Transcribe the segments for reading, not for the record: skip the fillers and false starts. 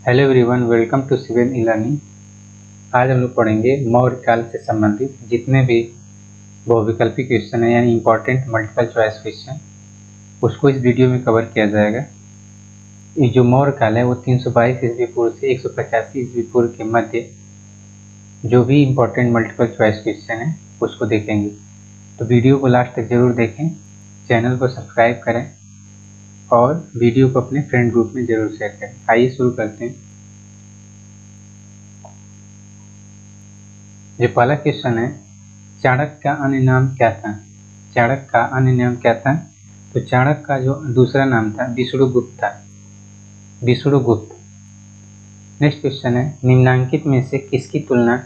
Hello everyone, welcome to civil e learning. आज हम लोग पढ़ेंगे मौर्य काल से संबंधित जितने भी बहुविकल्पी क्वेश्चन है यानी इंपॉर्टेंट मल्टीपल चॉइस क्वेश्चन, उसको इस वीडियो में कवर किया जाएगा। ये जो मौर्य काल है वो 322 ईस्वी पूर्व से 185 ईस्वी पूर्व के मध्य जो भी इंपॉर्टेंट मल्टीपल चॉइस क्वेश्चन है उसको देखेंगे। तो वीडियो को लास्ट तक जरूर देखें, चैनल को सब्सक्राइब करें और वीडियो को अपने फ्रेंड ग्रुप में जरूर शेयर करें। आइए शुरू करते हैं। जो पहला क्वेश्चन है, चाणक्य का अन्य नाम क्या था? चाणक्य का अन्य नाम क्या था? तो चाणक्य का जो दूसरा नाम था विष्णुगुप्त था, विष्णुगुप्त। नेक्स्ट क्वेश्चन है, निम्नांकित में से किसकी तुलना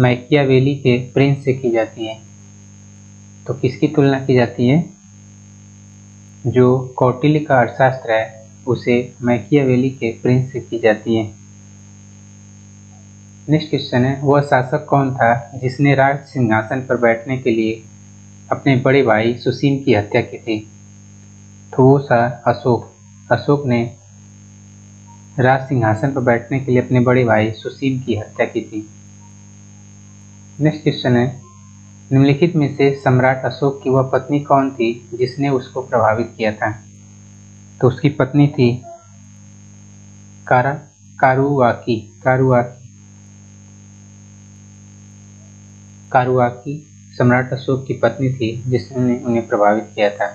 मैकियावेली के प्रिंस से की जाती है? तो किसकी तुलना की जाती है? जो कौटिल्य का अर्थशास्त्र है उसे मैकियावेली के प्रिंस से की जाती है। नेक्स्ट क्वेश्चन है, वह शासक कौन था जिसने राज सिंहासन पर बैठने के लिए अपने बड़े भाई सुसीम की हत्या की थी? तो वो था अशोक। अशोक ने राज सिंहासन पर बैठने के लिए अपने बड़े भाई सुसीम की हत्या की थी। नेक्स्ट क्वेश्चन है, निम्नलिखित में से सम्राट अशोक की वह पत्नी कौन थी जिसने उसको प्रभावित किया था? तो उसकी पत्नी थी कारुआकी। कारुआकी सम्राट अशोक की पत्नी थी जिसने उन्हें प्रभावित किया था।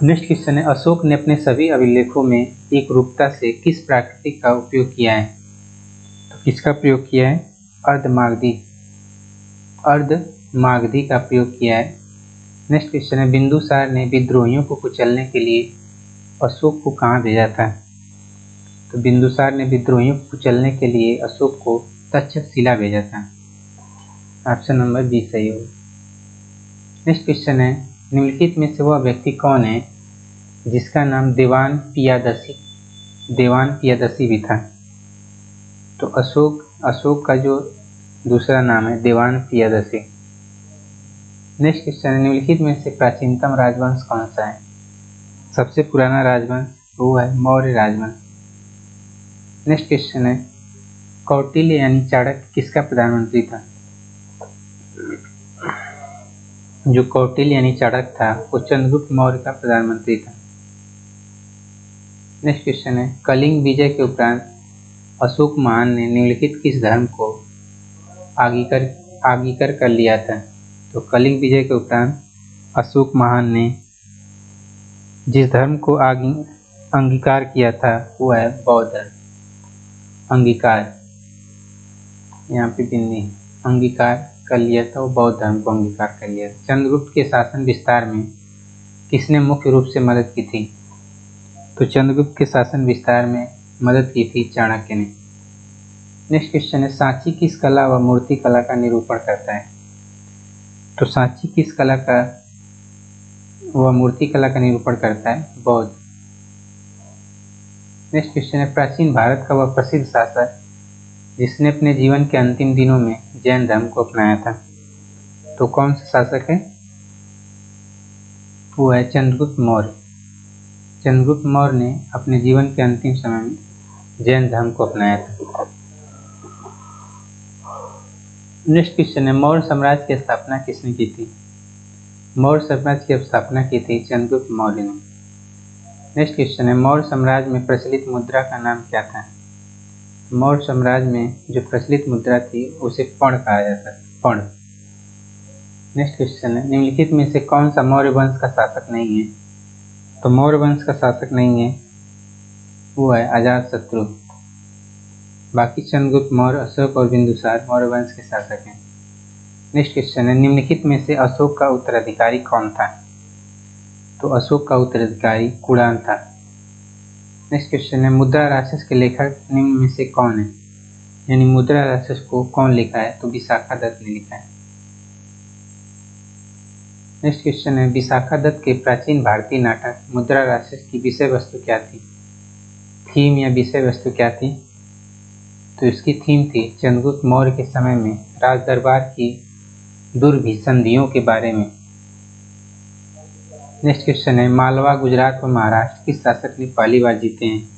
नेक्स्ट क्वेश्चन है, अशोक ने अपने सभी अभिलेखों में एक रूपता से किस प्राकृतिक का उपयोग किया है? तो किसका प्रयोग किया है? अर्धमागधी का प्रयोग किया है। नेक्स्ट क्वेश्चन है, बिंदुसार ने विद्रोहियों को कुचलने के लिए अशोक को कहाँ भेजा था? तो बिंदुसार ने विद्रोहियों को कुचलने के लिए अशोक को तक्षशिला भेजा था। ऑप्शन नंबर बी सही होगा। नेक्स्ट क्वेश्चन है, निम्नलिखित में से वह व्यक्ति कौन है जिसका नाम देवान पियादसी भी था? तो अशोक का जो दूसरा नाम है देवान पियादसी। नेक्स्ट क्वेश्चन है, निम्नलिखित में से प्राचीनतम राजवंश कौन सा है? सबसे पुराना राजवंश वो है मौर्य राजवंश। नेक्स्ट क्वेश्चन है, कौटिल्य यानी चाणक्य किसका प्रधानमंत्री था? जो कौटिल्य यानी चाणक्य था वो चंद्रगुप्त मौर्य का प्रधानमंत्री था। नेक्स्ट क्वेश्चन है, कलिंग विजय के उपरांत अशोक महान ने निम्नलिखित किस धर्म को आगीकर कर लिया था? तो कलिंग विजय के उपरांत अशोक महान ने जिस धर्म को अंगीकार किया था वो है बौद्ध धर्म। अंगीकार, यहाँ पे बिंदी अंगीकार कर लिया था, वो बौद्ध धर्म को अंगीकार कर लिया। चंद्रगुप्त के शासन विस्तार में किसने मुख्य रूप से मदद की थी? तो चंद्रगुप्त के शासन विस्तार में मदद की थी चाणक्य ने। नेक्स्ट क्वेश्चन है, सांची किस कला व मूर्ति कला का निरूपण करता है? तो सांची किस कला का व मूर्ति कला का निरूपण करता है? बौद्ध। नेक्स्ट क्वेश्चन है, प्राचीन भारत का वह प्रसिद्ध शासक जिसने अपने जीवन के अंतिम दिनों में जैन धर्म को अपनाया था? तो कौन सा शासक है? वो है चंद्रगुप्त मौर्य। चंद्रगुप्त मौर्य ने अपने जीवन के अंतिम समय में जैन धर्म को अपनाया था। नेक्स्ट क्वेश्चन है, मौर्य साम्राज्य की स्थापना किसने की थी? मौर्य साम्राज्य की स्थापना की थी चंद्रगुप्त मौर्य ने। नेक्स्ट क्वेश्चन है, मौर्य साम्राज्य में प्रचलित मुद्रा का नाम क्या था? मौर्य साम्राज्य में जो प्रचलित मुद्रा थी उसे पण कहा जाता है, पण। नेक्स्ट क्वेश्चन है, निम्नलिखित में से कौन सा मौर्य वंश का शासक नहीं है? तो मौर्य वंश का शासक नहीं है वो है अजातशत्रु। बाकी चंद्रगुप्त मौर्य, अशोक और बिंदुसार मौर्य वंश के शासक हैं। नेक्स्ट क्वेश्चन है, निम्नलिखित में से अशोक का उत्तराधिकारी कौन था? तो अशोक का उत्तराधिकारी कुणाल था। नेक्स्ट क्वेश्चन है, मुद्रा राक्षस के लेखक निम्न में से कौन है? यानी मुद्रा राक्षस को कौन लिखा है? तो विशाखा दत्त ने लिखा है। नेक्स्ट क्वेश्चन है, विशाखा दत्त के प्राचीन भारतीय नाटक मुद्रा राक्षस की विषय वस्तु क्या थी? थीम या विषय वस्तु क्या थी? तो इसकी थीम थी चंद्रगुप्त मौर्य के समय में राज दरबार की दुर्भिसंधियों के बारे में। नेक्स्ट क्वेश्चन है, मालवा, गुजरात व महाराष्ट्र किस शासक ने पहली बार जीते हैं?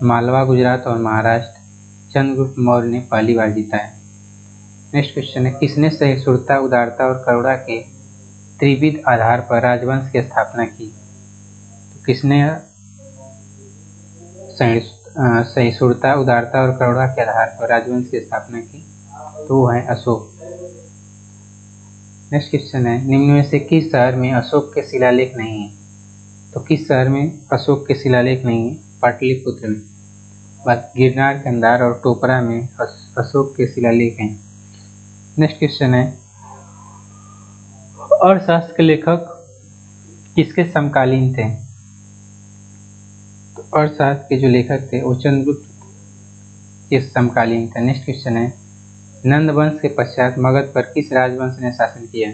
मालवा, गुजरात और महाराष्ट्र चंद्रगुप्त मौर्य ने पहली बार जीता है। नेक्स्ट क्वेश्चन है, किसने सहिष्णुता, उदारता और करुणा के त्रिविध आधार पर राजवंश की स्थापना की? तो किसने सहिष्णुता, उदारता और करुणा के आधार पर राजवंश की स्थापना की? तो वो है अशोक। नेक्स्ट क्वेश्चन है, निम्न में से किस शहर में अशोक के शिलालेख नहीं है? तो किस शहर में अशोक के शिलालेख नहीं है? पाटलिपुत्र में। बस गिरनार, कंधार और टोपरा में अशोक के शिलालेख हैं। नेक्स्ट क्वेश्चन है, अर्थशास्त्र के लेखक किसके समकालीन थे? तो अर्थशास्त्र के जो लेखक थे वो चंद्रगुप्त के समकालीन थे। नेक्स्ट क्वेश्चन है, नंद वंश के पश्चात मगध पर किस राजवंश ने शासन किया?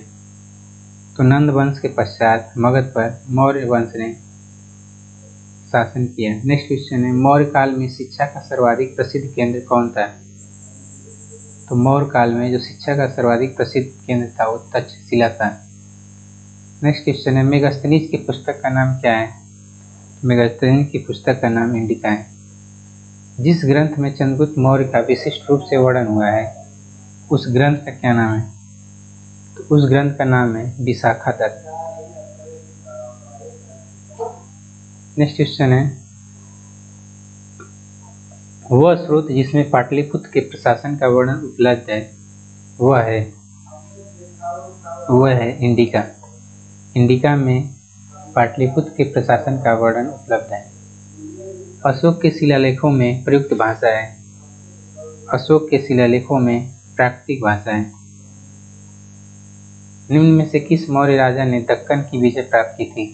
तो नंद वंश के पश्चात मगध पर मौर्य वंश ने शासन किया। नेक्स्ट क्वेश्चन है, मौर्य काल में शिक्षा का सर्वाधिक प्रसिद्ध केंद्र कौन था? तो मौर्य काल में जो शिक्षा का सर्वाधिक प्रसिद्ध केंद्र था वो तक्षशिला था। नेक्स्ट क्वेश्चन है, मेगास्थनीज की पुस्तक का नाम क्या है? मेगास्थनीज की पुस्तक का नाम इंडिका है। जिस ग्रंथ में चंद्रगुप्त मौर्य का विशिष्ट रूप से वर्णन हुआ है उस ग्रंथ का क्या नाम है? तो उस ग्रंथ का नाम है विशाखादत्त। नेक्स्ट क्वेश्चन है, वह स्रोत जिसमें पाटलिपुत्र के प्रशासन का वर्णन उपलब्ध है वह है इंडिका। इंडिका में पाटलिपुत्र के प्रशासन का वर्णन उपलब्ध है। अशोक के शिलालेखों में प्रयुक्त भाषा है। अशोक के शिलालेखों में प्राकृतिक भाषा है। निम्न में से किस मौर्य राजा ने दक्कन की विजय प्राप्त की थी?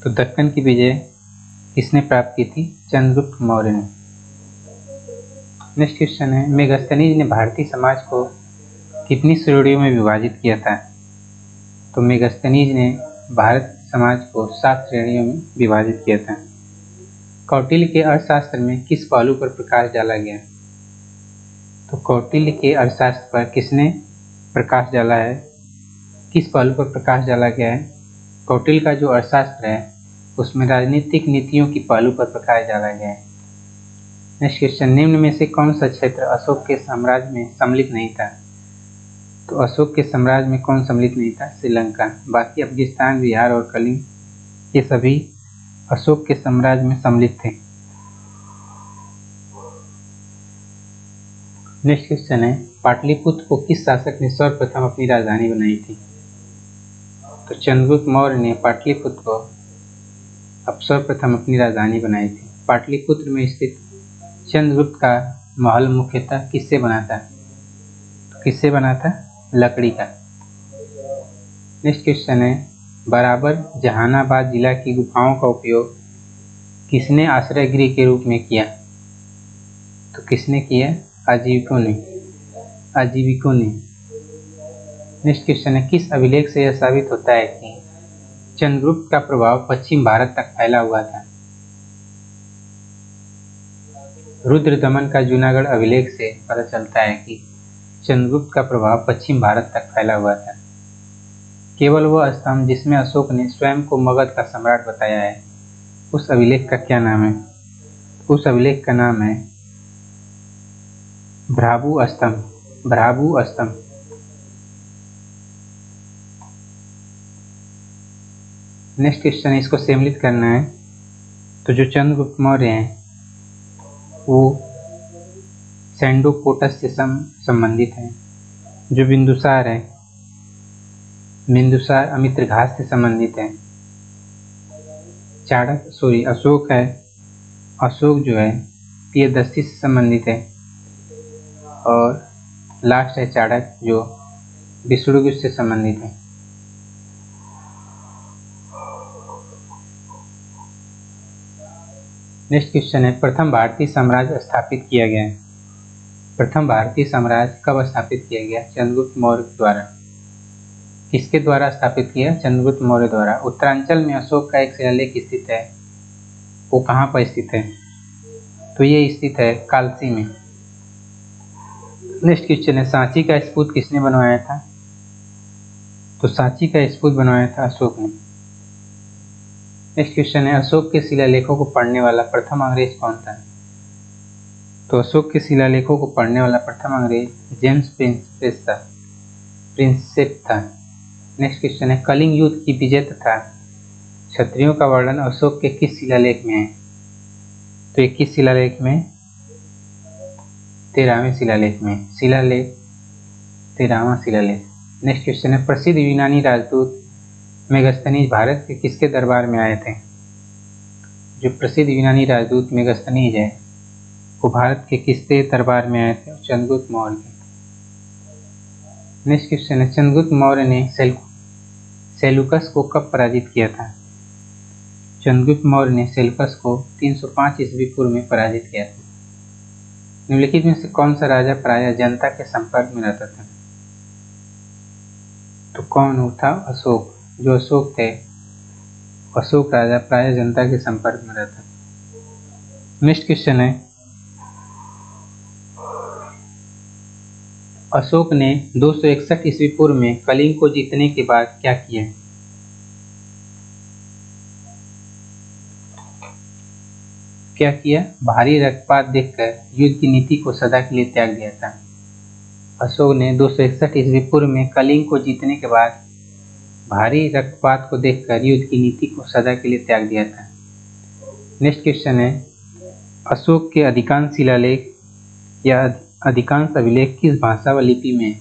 तो दक्कन की विजय किसने प्राप्त की थी? चंद्रगुप्त मौर्य ने। नेक्स्ट क्वेश्चन है, मेगास्थनीज ने भारतीय समाज को कितनी श्रेणियों में विभाजित किया था? तो मेगास्थनीज ने भारत समाज को 7 श्रेणियों में विभाजित किया था। कौटिल्य के अर्थशास्त्र में किस पहलू पर प्रकाश डाला गया? तो कौटिल्य के अर्थशास्त्र पर किसने प्रकाश डाला है? किस पहलू पर प्रकाश डाला गया है? कौटिल्य का जो अर्थशास्त्र है उसमें राजनीतिक नीतियों की पहलू पर प्रकाश डाला गया है। नेक्स्ट क्वेश्चन, निम्न में से कौन सा क्षेत्र अशोक के साम्राज्य में सम्मिलित नहीं था? तो अशोक के साम्राज्य में कौन सम्मिलित नहीं था? श्रीलंका। बाकी अफगानिस्तान, बिहार और कलिंग ये सभी अशोक के साम्राज्य में सम्मिलित थे। नेक्स्ट क्वेश्चन है, पाटलिपुत्र को किस शासक ने सर्वप्रथम अपनी राजधानी बनाई थी? तो चंद्रगुप्त मौर्य ने पाटलिपुत्र को सर्वप्रथम अपनी राजधानी बनाई थी। पाटलिपुत्र में स्थित चंद्रगुप्त का महल मुख्यतः किससे बना था? तो किससे बना था? लकड़ी का। नेक्स्ट क्वेश्चन है, बराबर जहानाबाद जिला की गुफाओं का उपयोग किसने आश्रय गृह के रूप में किया? तो किसने किया? आजीविकों ने। नेक्स्ट क्वेश्चन है, किस अभिलेख से यह साबित होता है कि चंद्रगुप्त का प्रभाव पश्चिम भारत तक फैला हुआ था? रुद्रदमन का जूनागढ़ अभिलेख से पता चलता है कि चंद्रगुप्त का प्रभाव पश्चिम भारत तक फैला हुआ था। केवल वह स्तंभ जिसमें अशोक ने स्वयं को मगध का सम्राट बताया है उस अभिलेख का क्या नाम है? उस अभिलेख का नाम है भ्राभु स्तंभ। नेक्स्ट क्वेश्चन है, इसको सम्मिलित करना है। तो जो चंद्रगुप्त मौर्य हैं वो सैंडोपोटस से संबंधित हैं। जो बिंदुसार है, बिंदुसार अमित्रघात से संबंधित है। अशोक है, अशोक जो है प्रियदर्शी से संबंधित है। और लास्ट है चाणक्य जो विष्णुगुप्त से संबंधित है। नेक्स्ट क्वेश्चन है, प्रथम भारतीय साम्राज्य स्थापित किया गया है। प्रथम भारतीय साम्राज्य कब स्थापित किया गया? चंद्रगुप्त मौर्य द्वारा। किसके द्वारा स्थापित किया? चंद्रगुप्त मौर्य द्वारा। उत्तरांचल में अशोक का एक शिलालेख स्थित है, वो कहाँ पर स्थित है? तो ये स्थित है कालसी में। नेक्स्ट क्वेश्चन है, सांची का स्फूत किसने बनवाया था? तो सांची का स्फूत बनवाया था अशोक ने। नेक्स्ट क्वेश्चन है, अशोक के शिलालेखों को पढ़ने वाला प्रथम अंग्रेज कौन था? तो अशोक के शिलालेखों को पढ़ने वाला प्रथम अंग्रेज जेम्स प्रिंसेप था। नेक्स्ट क्वेश्चन है, कलिंग युद्ध की विजय तथा क्षत्रियों का वर्णन अशोक के किस शिलालेख में है? तो 21 शिलालेख में 13वें शिलालेख में, शिलालेख 13वां शिलालेख। नेक्स्ट क्वेश्चन है, प्रसिद्ध यूनानी राजदूत मेगास्थनीज भारत के किसके दरबार में आए थे? जो प्रसिद्ध यूनानी राजदूत मेगास्थनीज है वो भारत के किसके दरबार में आए थे? चंद्रगुप्त मौर्य के। नेक्स्ट क्वेश्चन है, चंद्रगुप्त मौर्य ने सेल्यूकस को कब पराजित किया था? चंद्रगुप्त मौर्य ने सेल्यूकस को 305 ईस्वी पूर्व में पराजित किया था। निम्नलिखित में से कौन सा राजा प्रायः जनता के संपर्क में रहता था? तो कौन वो था? अशोक। जो अशोक थे, अशोक राजा प्रायः जनता के संपर्क में रहता था। नेक्स्ट क्वेश्चन है, अशोक ने 261 ईस्वी पूर्व में कलिंग को जीतने के बाद क्या किया? क्या किया? भारी रक्तपात देखकर युद्ध की नीति को सदा के लिए त्याग दिया था। अशोक ने 261 ईस्वी पूर्व में कलिंग को जीतने के बाद भारी रक्तपात को देखकर युद्ध की नीति को सदा के लिए त्याग दिया था। नेक्स्ट क्वेश्चन है, अशोक के अधिकांश शिलालेख या अधिकांश अभिलेख किस भाषा व लिपि में?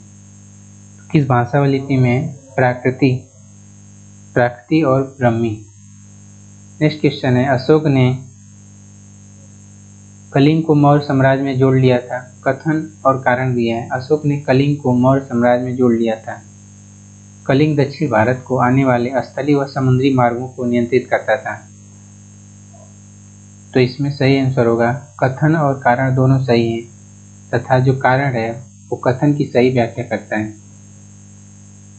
किस भाषा व लिपि में? प्राकृति और ब्रह्मी। नेक्स्ट क्वेश्चन है, अशोक ने कलिंग को मौर्य साम्राज्य में जोड़ लिया था, कथन और कारण दिया है। अशोक ने कलिंग को मौर्य साम्राज्य में जोड़ लिया था। कलिंग दक्षिण भारत को आने वाले स्थलीय व समुद्री मार्गों को नियंत्रित करता था। तो इसमें सही आंसर होगा, कथन और कारण दोनों सही हैं तथा जो कारण है वो कथन की सही व्याख्या करता है।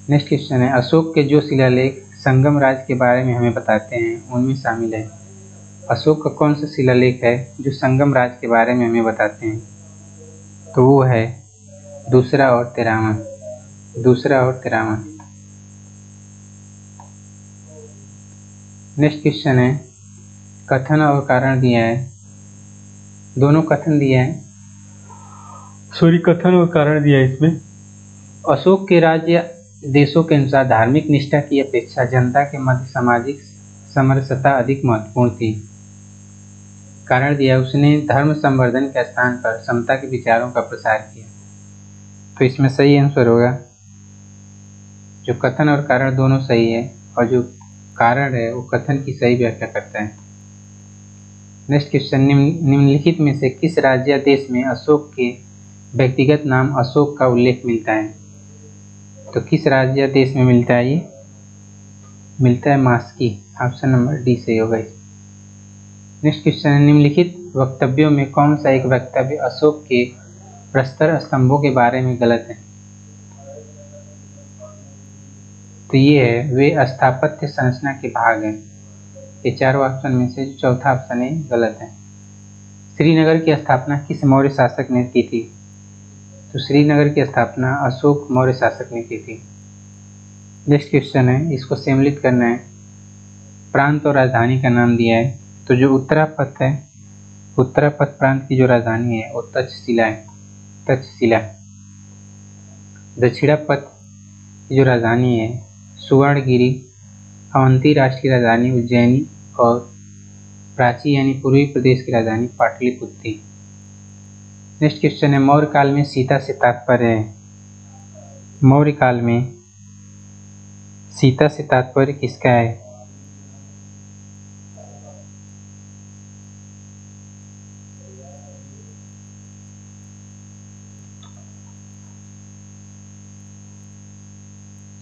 नेक्स्ट क्वेश्चन है, अशोक के जो शिलालेख संगम राज के बारे में हमें बताते हैं उनमें शामिल है। अशोक का कौन सा शिलालेख है जो संगम राज के बारे में हमें बताते हैं? तो वो है दूसरा और 13वां। नेक्स्ट क्वेश्चन है, कथन और कारण दिया है, दोनों कथन दिया है, कथन और कारण दिया है इसमें। अशोक के राज्य देशों के अनुसार धार्मिक निष्ठा की अपेक्षा जनता के मध्य सामाजिक समरसता अधिक महत्वपूर्ण थी। कारण दिया, उसने धर्म संवर्धन के स्थान पर समता के विचारों का प्रसार किया। तो इसमें सही आंसर होगा, जो कथन और कारण दोनों सही है और जो कारण है वो कथन की सही व्याख्या करता है। नेक्स्ट क्वेश्चन, निम्नलिखित में से किस राज्य या देश में अशोक के व्यक्तिगत नाम अशोक का उल्लेख मिलता है? तो किस राज्य या देश में मिलता है? ये मिलता है मास्की। ऑप्शन नंबर डी सही होगा। नेक्स्ट क्वेश्चन है, निम्नलिखित वक्तव्यों में कौन सा एक वक्तव्य अशोक के प्रस्तर स्तंभों के बारे में गलत है? तो ये है, वे स्थापत्य संरचना के भाग हैं। ये चारों ऑप्शन में से जो चौथा ऑप्शन है गलत है। श्रीनगर की स्थापना किस मौर्य शासक ने की थी? तो श्रीनगर की स्थापना अशोक मौर्य शासक ने की थी। नेक्स्ट क्वेश्चन है, इसको सम्मिलित करना है। प्रांत और राजधानी का नाम दिया है, तो जो उत्तरापथ है, उत्तरापथ प्रांत की जो राजधानी है वो तक्षशिला है। दक्षिणापथ की जो राजधानी है सुवर्णगिरी। अवंती राष्ट्रीय राजधानी उज्जैनी और प्राची यानी पूर्वी प्रदेश की राजधानी पाटलिपुत्र। नेक्स्ट क्वेश्चन है, मौर्य काल में सीता से तात्पर्य है। मौर्य काल में सीता से तात्पर्य किसका है?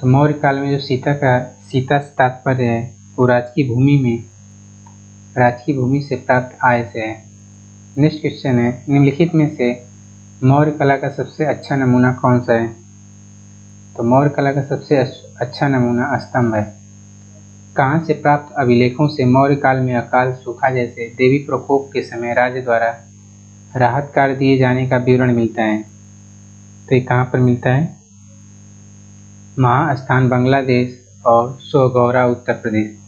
तो मौर्य काल में जो सीता से तात्पर्य है वो राजकीय भूमि से प्राप्त आय से है। नेक्स्ट क्वेश्चन है, निम्नलिखित में से मौर्य कला का सबसे अच्छा नमूना कौन सा है? तो मौर्य कला का सबसे अच्छा नमूना स्तंभ है। कहाँ से प्राप्त अभिलेखों से मौर्य काल में अकाल, सूखा जैसे देवी प्रकोप के समय राज्य द्वारा राहत कार्य दिए जाने का विवरण मिलता है? तो ये कहाँ पर मिलता है? महास्थान बांग्लादेश और सोगौरा उत्तर प्रदेश।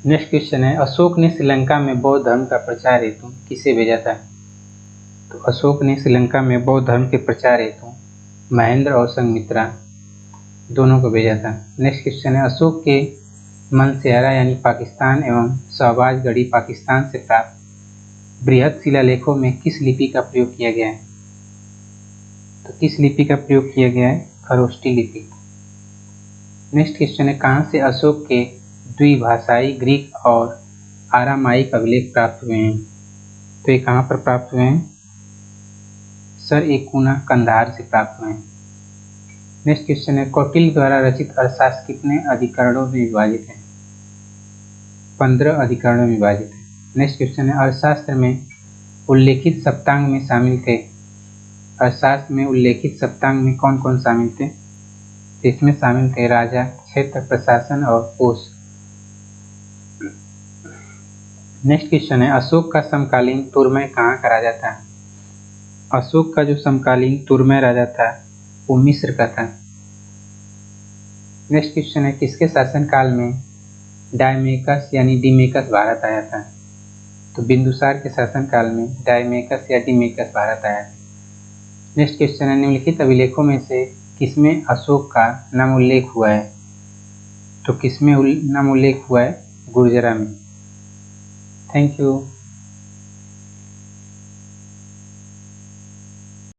नेक्स्ट क्वेश्चन है, अशोक ने श्रीलंका में बौद्ध धर्म का प्रचार हेतु किसे भेजा था? तो अशोक ने श्रीलंका में बौद्ध धर्म के प्रचार हेतु महेंद्र और संघमित्रा दोनों को भेजा था। नेक्स्ट क्वेश्चन है, अशोक के मनसेहरा यानी पाकिस्तान एवं शहबाजगढ़ी पाकिस्तान से प्राप्त बृहद शिलालेखों में किस लिपि का प्रयोग किया गया है? तो किस लिपि का प्रयोग किया गया है? खरोष्टी लिपि। नेक्स्ट क्वेश्चन है, कहाँ से अशोक के द्विभाषाई ग्रीक और आरामाइक अभिलेख प्राप्त हुए हैं? तो ये कहाँ पर प्राप्त हुए हैं? सर एकूना कंधार से प्राप्त हुए हैं। नेक्स्ट क्वेश्चन है, कौटिल्य द्वारा रचित अर्थशास्त्र कितने अधिकरणों में विभाजित है? 15 अधिकरणों में विभाजित है। नेक्स्ट क्वेश्चन है, अर्थशास्त्र में उल्लेखित सप्तांग में शामिल थे? अर्थशास्त्र में उल्लेखित सप्तांग में कौन कौन शामिल थे? तो इसमें शामिल थे राजा, क्षेत्र, प्रशासन और कोष। नेक्स्ट क्वेश्चन है, अशोक का समकालीन तुरमय कहाँ का राजा था? अशोक का जो समकालीन तुरमय राजा था वो मिस्र का था। नेक्स्ट क्वेश्चन है, किसके शासनकाल में डायमेकस यानी डिमेकस भारत आया था? तो बिंदुसार के शासनकाल में डायमेकस या डिमेकस भारत आया था। नेक्स्ट क्वेश्चन है, निम्नलिखित अभिलेखों में से किसमें अशोक का नाम उल्लेख हुआ है? तो किसमें नाम उल्लेख हुआ है? गुर्जरा में। Thank you.